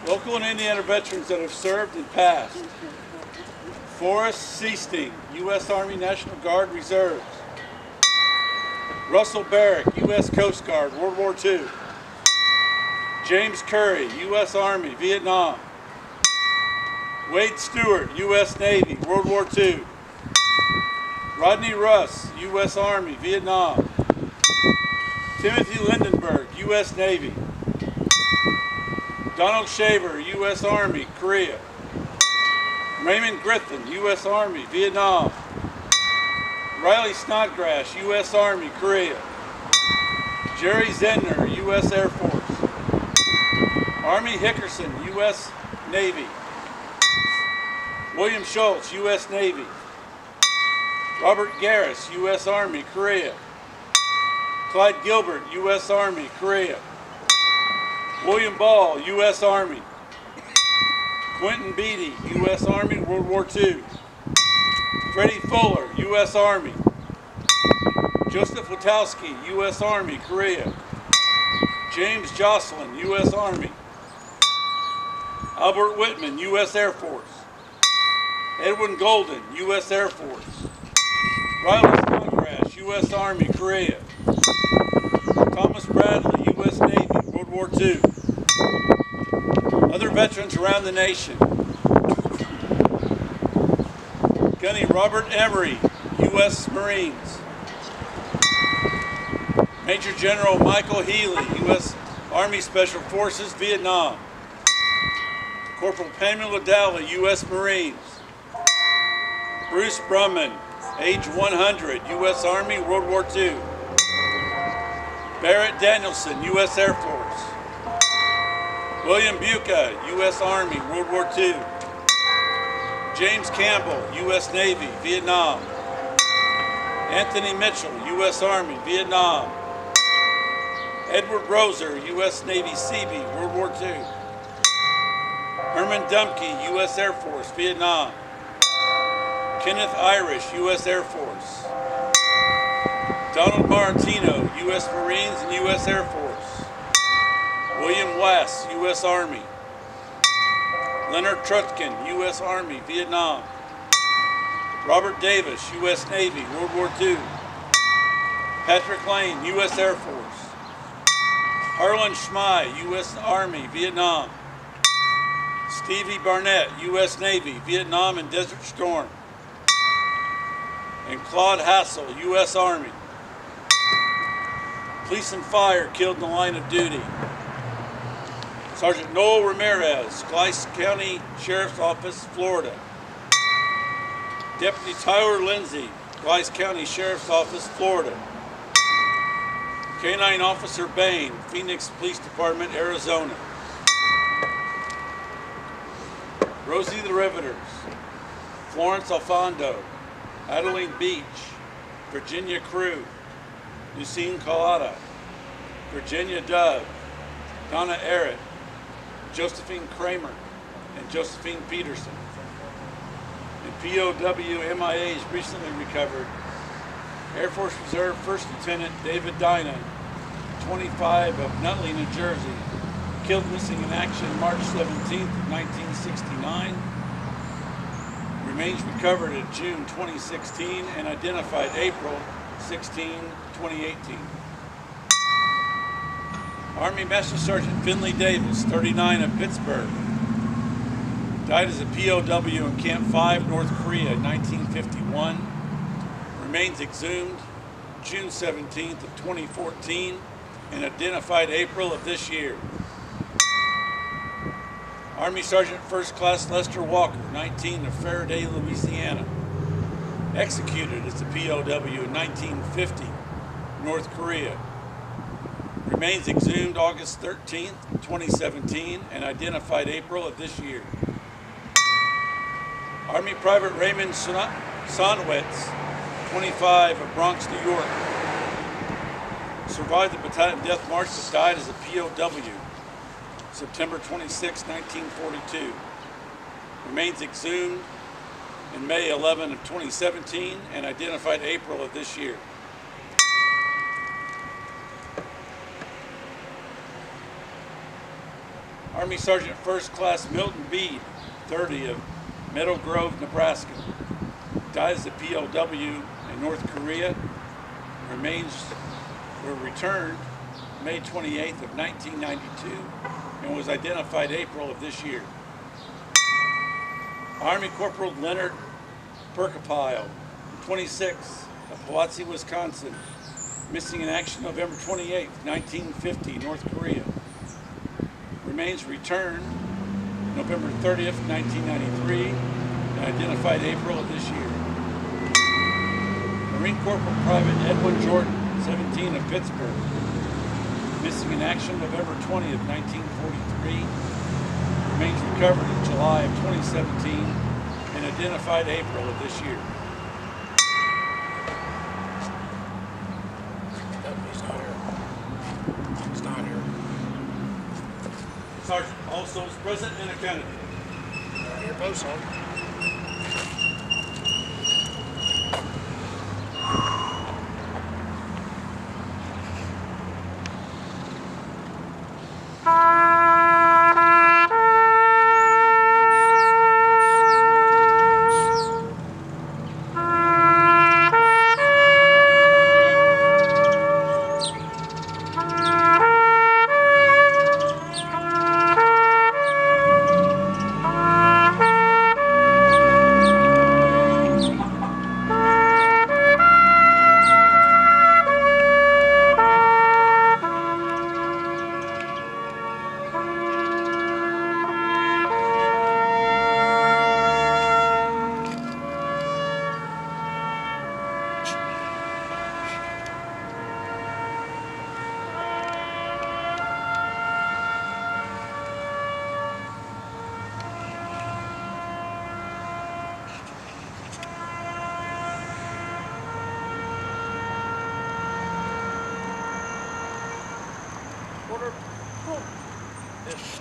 Local and Indiana veterans that have served and passed. Forrest Seasting, U.S. Army National Guard Reserves. Russell Barrick, U.S. Coast Guard, World War II. James Curry, U.S. Army, Vietnam. Wade Stewart, U.S. Navy, World War II. Rodney Russ, U.S. Army, Vietnam. Timothy Lindenberg, U.S. Navy. Donald Shaver, U.S. Army, Korea. Raymond Griffin, U.S. Army, Vietnam. Riley Snodgrass, U.S. Army, Korea. Jerry Zedner, U.S. Air Force. Army Hickerson, U.S. Navy. William Schultz, U.S. Navy. Robert Garris, U.S. Army, Korea. Clyde Gilbert, U.S. Army, Korea. William Ball, U.S. Army. Quentin Beatty, U.S. Army, World War II. Freddie Fuller, U.S. Army. Joseph Witowski, U.S. Army, Korea. James Jocelyn, U.S. Army. Albert Whitman, U.S. Air Force. Edwin Golden, U.S. Air Force. Riley Snodgrass, U.S. Army, Korea. Thomas Bradley, U.S. Navy, World War II. Other veterans around the nation. Gunny Robert Emery, U.S. Marines. Major General Michael Healy, U.S. Army Special Forces, Vietnam. Corporal Pamela Dowley, U.S. Marines. Bruce Brumman, age 100, U.S. Army, World War II. Barrett Danielson, U.S. Air Force. William Buca, U.S. Army, World War II. James Campbell, U.S. Navy, Vietnam. Anthony Mitchell, U.S. Army, Vietnam. Edward Roser, U.S. Navy Seabee, World War II. Herman Dumke, U.S. Air Force, Vietnam. Kenneth Irish, U.S. Air Force. Donald Martino, U.S. Marines and U.S. Air Force. William Wass, U.S. Army. Leonard Trutkin, U.S. Army, Vietnam. Robert Davis, U.S. Navy, World War II. Patrick Lane, U.S. Air Force. Harlan Schmei, U.S. Army, Vietnam. Stevie Barnett, U.S. Navy, Vietnam and Desert Storm. And Claude Hassel, U.S. Army. Police and Fire killed in the line of duty. Sergeant Noel Ramirez, Gleiss County Sheriff's Office, Florida. Deputy Tyler Lindsay, Gleiss County Sheriff's Office, Florida. Canine Officer Bain, Phoenix Police Department, Arizona. Rosie the Riveters, Florence Alfondo, Adeline Beach, Virginia Crew, Lucine Collada, Virginia Dove, Donna Arrett, Josephine Kramer, and Josephine Peterson. And POW MIAs recently recovered. Air Force Reserve First Lieutenant David Dyna, 25 of Nutley, New Jersey, killed missing in action March 17th, 1969. Remains recovered in June 2016 and identified April 16, 2018. Army Master Sergeant Finley Davis, 39 of Pittsburgh, died as a POW in Camp 5, North Korea in 1951. Remains exhumed June 17th of 2014 and identified April of this year. Army Sergeant First Class Lester Walker, 19 of Faraday, Louisiana, executed as a POW in 1950, North Korea. Remains exhumed August 13th, 2017 and identified April of this year. Army Private Raymond Sonowitz, 25 of Bronx, New York, survived the battalion death march but died as a POW September 26, 1942. Remains exhumed in May 11 of 2017 and identified April of this year. Army Sergeant First Class Milton Beed, 30, of Meadow Grove, Nebraska. Died as a POW in North Korea. Remains were returned May 28th of 1992 and was identified April of this year. Army Corporal Leonard Perkapile, 26, of Hiwatsee, Wisconsin. Missing in action November 28th, 1950, North Korea. Remains returned November 30th, 1993, and identified April of this year. Marine Corporal Private Edwin Jordan, 17, of Pittsburgh. Missing in action November 20th, 1943. Remains recovered in July of 2017 and identified April of this year. He's not here. He's not here. Sergeant, also is present and accounted. Here, both, Sergeant. Order. This